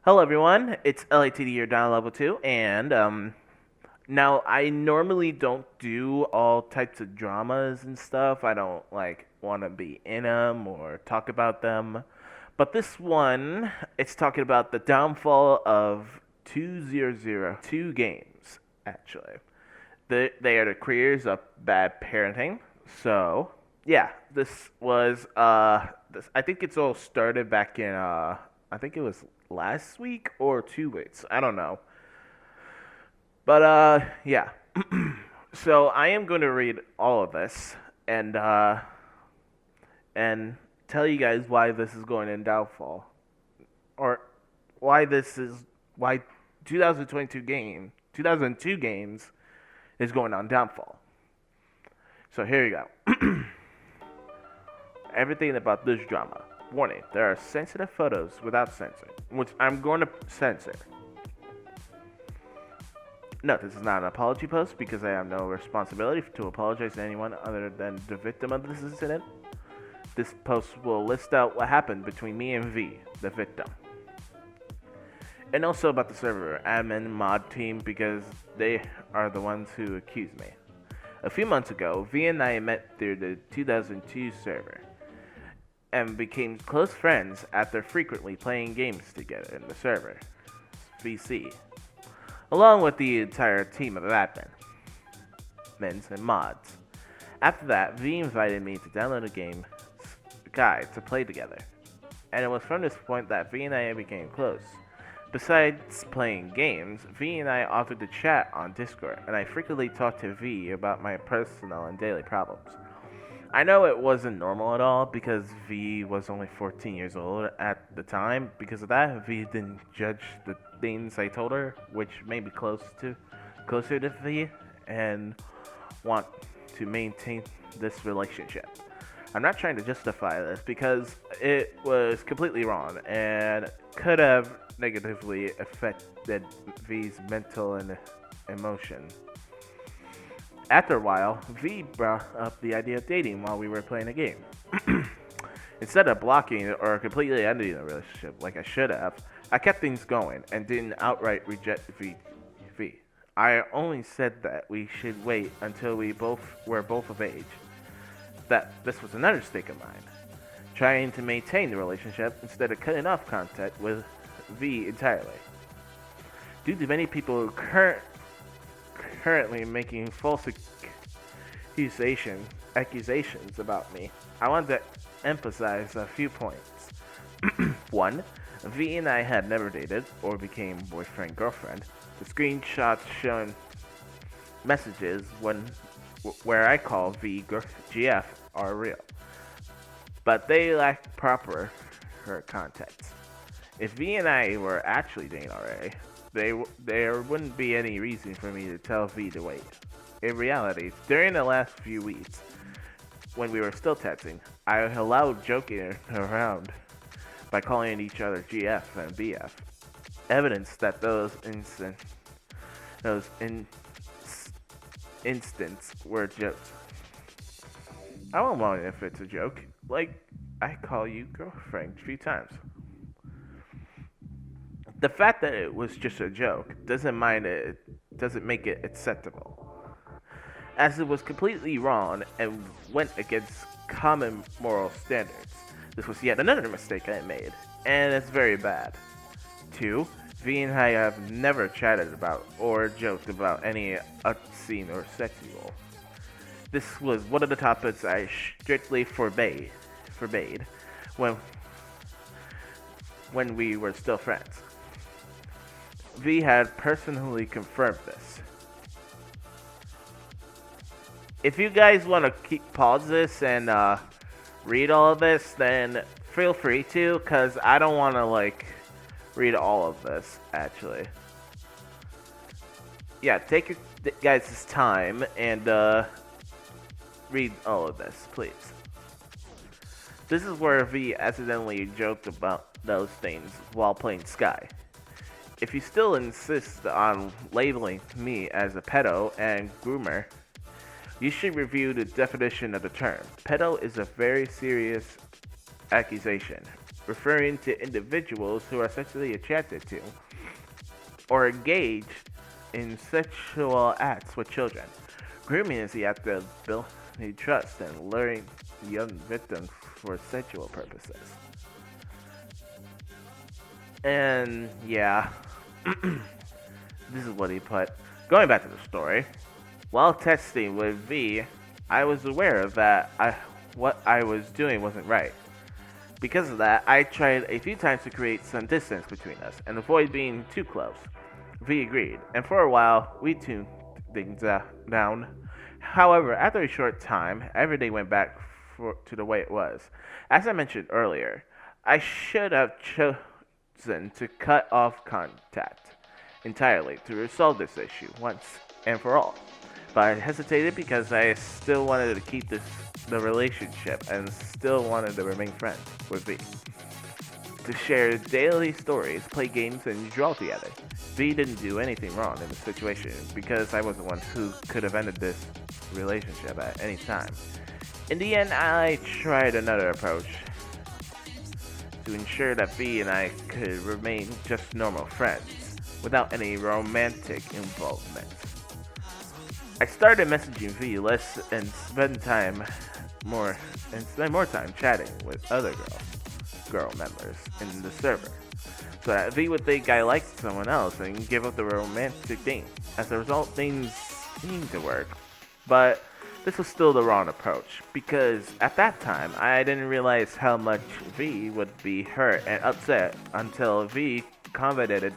Hello everyone, it's LATD here down level 2, and now I normally don't do all types of dramas and stuff. I don't want to be in them or talk about them. But this one, it's talking about the downfall of 2002 games, actually. They are the creators of bad parenting. So, yeah, this was I think it's all started back in I think it was last week or 2 weeks. I don't know. But yeah. So I am going to read all of this and tell you guys why this is going in downfall, or why 2002 games is going on downfall. So here you go. Everything about this drama. Warning: there are sensitive photos without censoring, which I'm going to censor. No, this is not an apology post because I have no responsibility to apologize to anyone other than the victim of this incident. This post will list out what happened between me and V, the victim. And also about the server admin mod team because they are the ones who accused me. A few months ago, V and I met through the 2002 server and became close friends after frequently playing games together in the server, VC, along with the entire team of admins and mods. After that, V invited me to download a game guide to play together, and it was from this point that V and I became close. Besides playing games, V and I offered to chat on Discord, and I frequently talked to V about my personal and daily problems. I know it wasn't normal at all because V was only 14 years old at the time. Because of that, V didn't judge the things I told her, which made me closer to V and want to maintain this relationship. I'm not trying to justify this because it was completely wrong and could have negatively affected V's mental and emotion. After a while, V brought up the idea of dating while we were playing a game. Instead of blocking or completely ending the relationship like I should have, I kept things going and didn't outright reject V. I only said that we should wait until we were both of age. That this was another mistake of mine, trying to maintain the relationship instead of cutting off contact with V entirely. Due to many people currently making false accusations about me, I want to emphasize a few points. 1. V and I had never dated or became boyfriend-girlfriend. The screenshots showing messages where I call V GF are real, but they lack proper context. If V and I were actually dating already, there wouldn't be any reason for me to tell V to wait. In reality, during the last few weeks, when we were still texting, I allowed joking around by calling each other GF and BF. Evidence that those instances were jokes. I won't mind if it's a joke. Like, I call you girlfriend a few times. The fact that it was just a joke doesn't make it acceptable, as it was completely wrong and went against common moral standards. This was yet another mistake I made, and it's very bad. 2. V and I have never chatted about or joked about any obscene or sexual. This was one of the topics I strictly forbade when we were still friends. V had personally confirmed this. If you guys want to pause this and read all of this, then feel free to, because I don't want to read all of this actually. Yeah, take your guys' time and read all of this, please. This is where V accidentally joked about those things while playing Sky. If you still insist on labeling me as a pedo and groomer, you should review the definition of the term. Pedo is a very serious accusation referring to individuals who are sexually attracted to or engaged in sexual acts with children. Grooming is the act of building trust and luring young victims for sexual purposes. And yeah, this is what he put. Going back to the story, while testing with V, I was aware that what I was doing wasn't right. Because of that, I tried a few times to create some distance between us and avoid being too close. V agreed, and for a while, we tuned things down. However, after a short time, every day went back to the way it was. As I mentioned earlier, I should have chosen to cut off contact entirely to resolve this issue once and for all. But I hesitated because I still wanted to keep the relationship and still wanted to remain friends with V. To share daily stories, play games, and draw together. V didn't do anything wrong in the situation because I was the one who could have ended this relationship at any time. In the end, I tried another approach to ensure that V and I could remain just normal friends without any romantic involvement. I started messaging V less and spend more time chatting with other girl members in the server, so that V would think I liked someone else and give up the romantic thing. As a result, things seemed to work, but this was still the wrong approach, because at that time, I didn't realize how much V would be hurt and upset until V confided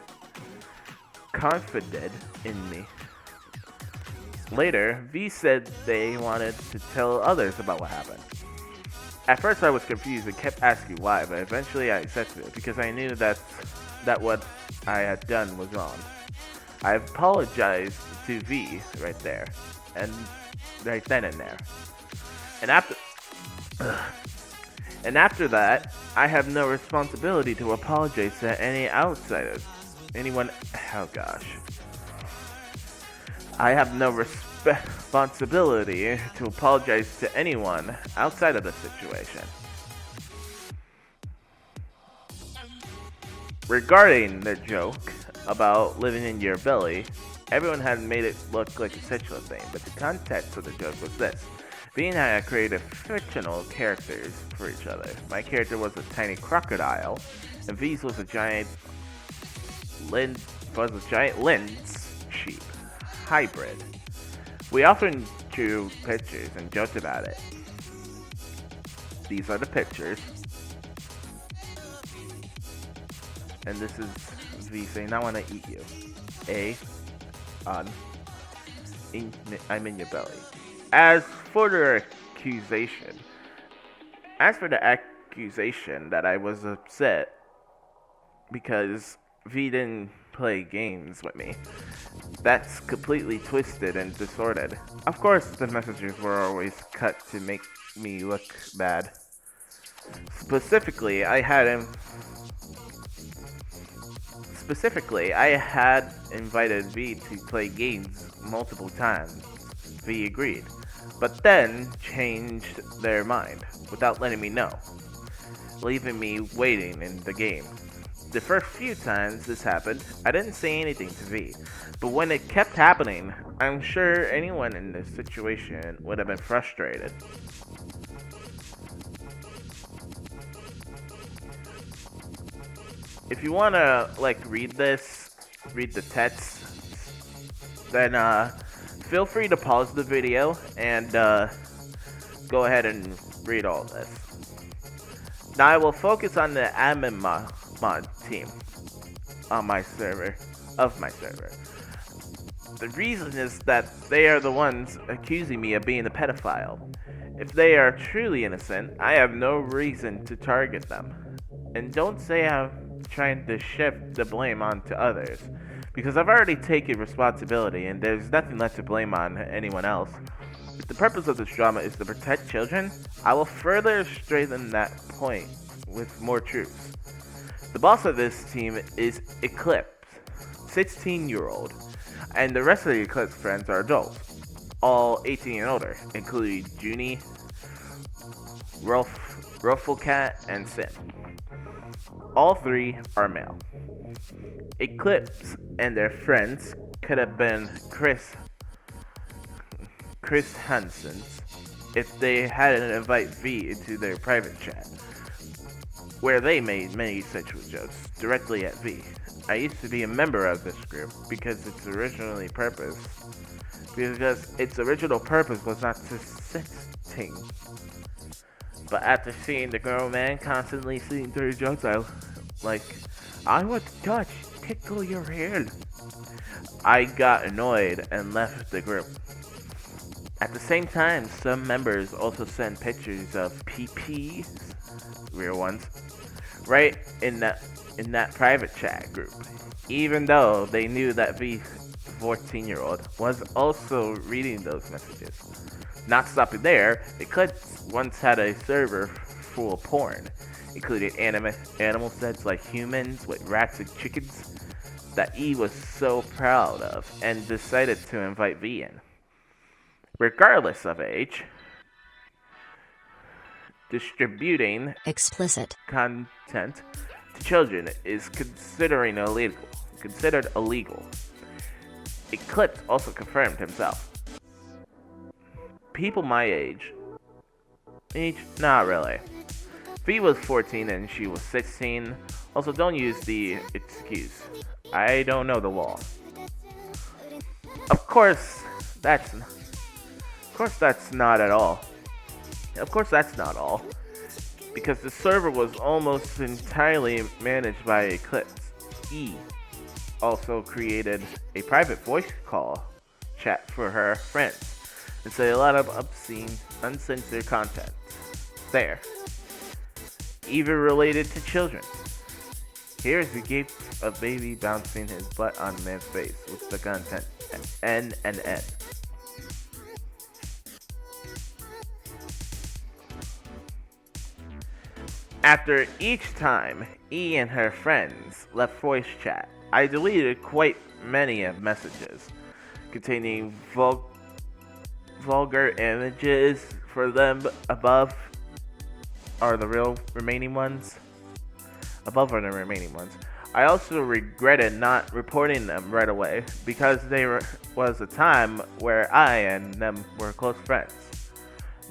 in me. Later, V said they wanted to tell others about what happened. At first I was confused and kept asking why, but eventually I accepted it because I knew that what I had done was wrong. I apologized to V right there, and right then and there. And after that, I have no responsibility to apologize to any outsiders. Anyone, oh gosh. I have no responsibility to apologize to anyone outside of the situation. Regarding the joke about living in your belly, everyone had made it look like a sexual thing, but the context of the joke was this. V and I had created fictional characters for each other. My character was a tiny crocodile, and V's was a giant lynx sheep hybrid. We often drew pictures and joked about it. These are the pictures. And this is V saying, I want to eat you. I'm in your belly. As for the accusation that I was upset because V didn't play games with me, that's completely twisted and distorted. Of course, the messages were always cut to make me look bad. Specifically, I had invited V to play games multiple times. V agreed, but then changed their mind without letting me know, leaving me waiting in the game. The first few times this happened, I didn't say anything to V, but when it kept happening, I'm sure anyone in this situation would have been frustrated. If you wanna read the text, then feel free to pause the video and go ahead and read all this. Now I will focus on the admin mod team on my server. The reason is that they are the ones accusing me of being a pedophile. If they are truly innocent, I have no reason to target them. And don't say I'm trying to shift the blame onto others, because I've already taken responsibility and there's nothing left to blame on anyone else. If the purpose of this drama is to protect children, I will further strengthen that point with more truths. The boss of this team is Eclipse, 16-year-old, and the rest of the Eclipse friends are adults, all 18 and older, including Joonie, Rufflecat, and Sim. All three are male. Eclipse and their friends could have been Chris Hansen's if they hadn't invited V into their private chat, where they made many sexual jokes directly at V. I used to be a member of this group because its original purpose was not to sexting. But after seeing the grown man constantly seeing dirty jokes, I want to touch, tickle your hair. I got annoyed and left the group. At the same time, some members also sent pictures of PP, real ones, right in that private chat group, even though they knew that the 14-year-old was also reading those messages. Not stopping there, Eclipse once had a server full of porn, including animal sets like humans with rats and chickens, that E was so proud of and decided to invite V in. Regardless of age, distributing explicit content to children is considered illegal. Eclipse also confirmed himself. People my age, not really. V was 14 and she was 16. Also, don't use the excuse, I don't know the law. Of course, that's not all. Because the server was almost entirely managed by Eclipse. E also created a private voice call chat for her friends and said a lot of obscene, uncensored content there, even related to children. Here's the gif of baby bouncing his butt on a man's face with the content N and N. After each time E and her friends left voice chat, I deleted quite many of messages containing vulgar images for them. Above are the remaining ones. I also regretted not reporting them right away because there was a time where I and them were close friends.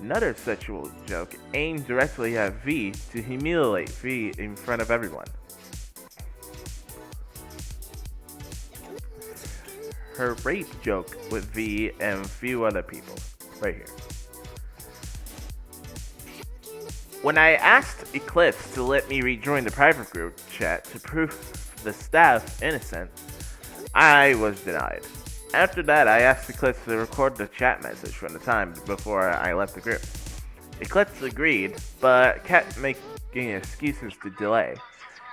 Another sexual joke aimed directly at V to humiliate V in front of everyone. Her rape joke with V and a few other people, right here. When I asked Eclipse to let me rejoin the private group chat to prove the staff innocent, I was denied. After that, I asked Eclipse to record the chat message from the time before I left the group. Eclipse agreed, but kept making excuses to delay,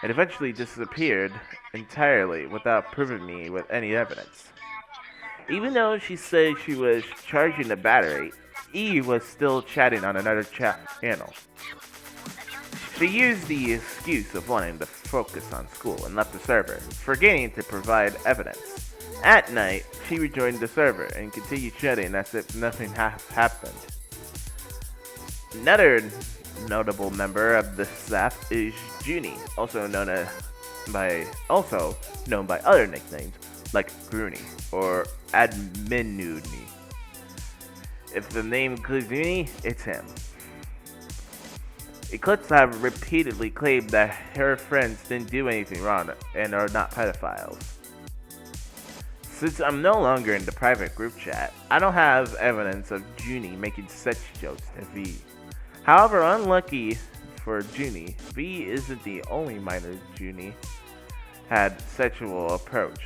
and eventually disappeared entirely without proving me with any evidence. Even though she said she was charging the battery, E was still chatting on another chat channel. She used the excuse of wanting to focus on school and left the server, forgetting to provide evidence. At night, she rejoined the server and continued chatting as if nothing happened. Another notable member of the staff is Joonie, also known by other nicknames like Joonie or Adminuni. If the name includes Joonie, it's him. Eclipse have repeatedly claimed that her friends didn't do anything wrong and are not pedophiles. Since I'm no longer in the private group chat, I don't have evidence of Joonie making sex jokes to V. However, unlucky for Joonie, V isn't the only minor Joonie had sexual approach.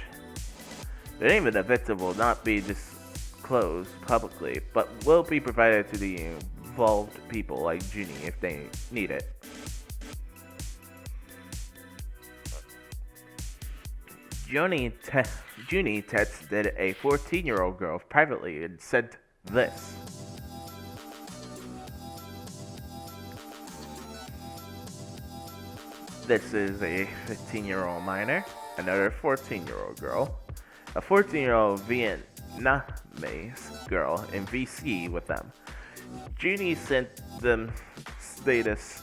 The name of the victim will not be disclosed publicly, but will be provided to the involved people like Joonie if they need it. Joonie texted a 14-year-old girl privately and sent this. This is a 15-year-old minor, another 14-year-old girl, a 14-year-old Vietnamese girl in VC with them. Joonie sent them status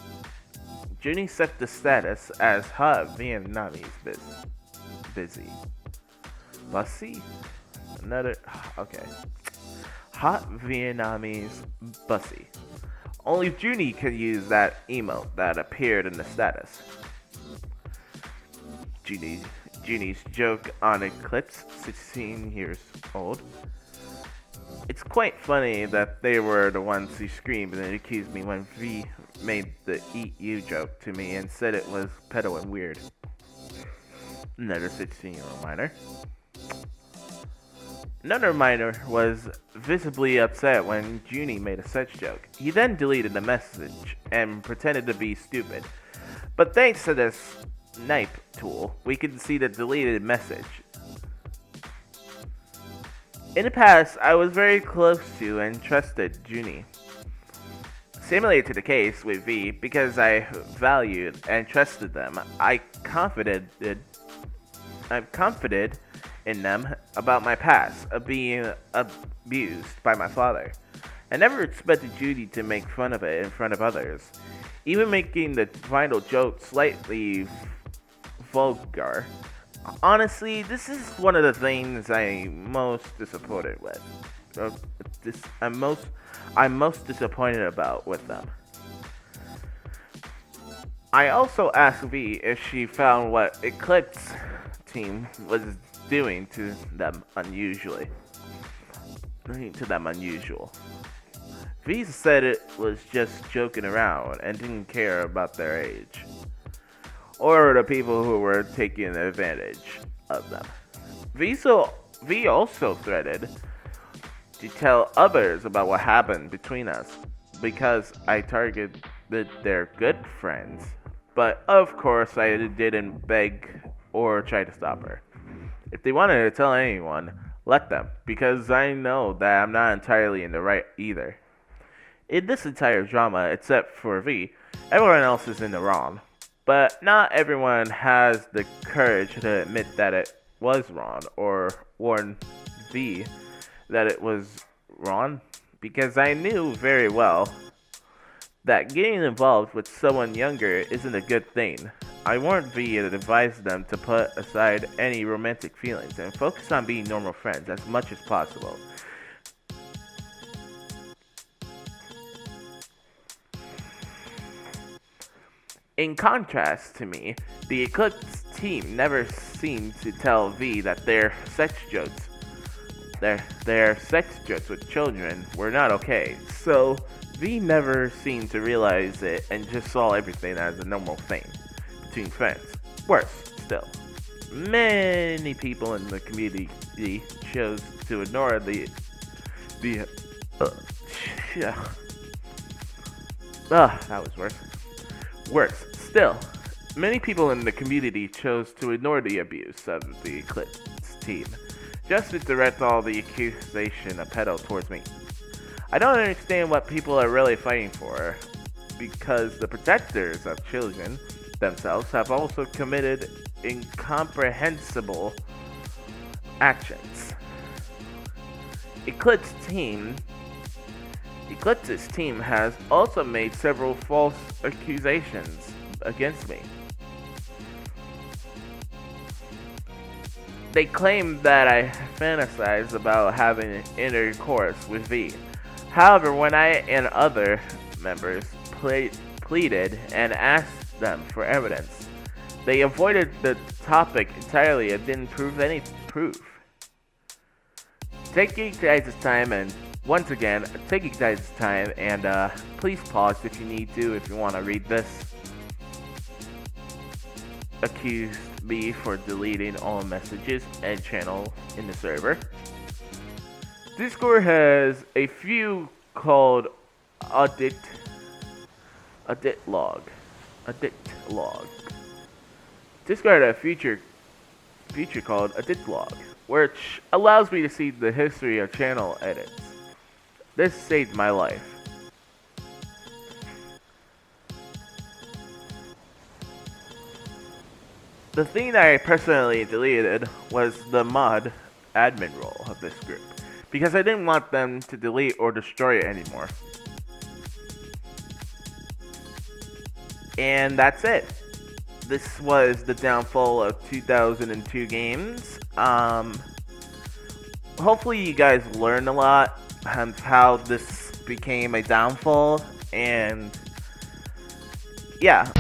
Joonie set the status as hot Vietnamese busy. Bussy? Another. Okay. Hot Vietnamese bussy. Only Joonie could use that emote that appeared in the status. Joonie's joke on Eclipse, 16 years old. It's quite funny that they were the ones who screamed and accused me when V made the eat you joke to me and said it was pedo and weird. Another 16-year-old minor. Another minor was visibly upset when Joonie made a sex joke. He then deleted the message and pretended to be stupid. But thanks to this snipe tool, we could see the deleted message. In the past, I was very close to and trusted Joonie. Similar to the case with V, because I valued and trusted them, I've confided in them about my past of being abused by my father. I never expected Joonie to make fun of it in front of others, even making the final joke slightly vulgar. Honestly, this is one of the things I'm most disappointed with. I'm most disappointed about with them. I also asked V if she found what Eclipse team was doing to them unusual. V said it was just joking around and didn't care about their age or the people who were taking advantage of them. V also threatened to tell others about what happened between us because I targeted their good friends. But of course I didn't beg or try to stop her. If they wanted to tell anyone, let them, because I know that I'm not entirely in the right either. In this entire drama, except for V, everyone else is in the wrong. But not everyone has the courage to admit that it was wrong or warn V that it was wrong, because I knew very well that getting involved with someone younger isn't a good thing. I warned V and advised them to put aside any romantic feelings and focus on being normal friends as much as possible. In contrast to me, the Eclipse team never seemed to tell V that their sex jokes with children were not okay, so V never seemed to realize it and just saw everything as a normal thing between friends. Worse still, many people in the community chose to ignore that was worse. Worse still, many people in the community chose to ignore the abuse of the Eclipse team, just to direct all the accusation of pedo towards me. I don't understand what people are really fighting for, because the protectors of children themselves have also committed incomprehensible actions. Eclipse's team has also made several false accusations against me. They claim that I fantasize about having intercourse with V. However, when I and other members pleaded and asked them for evidence, they avoided the topic entirely and didn't prove any proof. Take your guys' time and once again, take your guys' time and please pause if you need to if you want to read this. Accused me for deleting all messages and channel in the server. Discord has a few called audit log. Discord had a feature called audit log, which allows me to see the history of channel edits. This saved my life. The thing I personally deleted was the mod admin role of this group, because I didn't want them to delete or destroy it anymore. And that's it. This was the downfall of 2002 games. Hopefully you guys learned a lot on how this became a downfall, and yeah.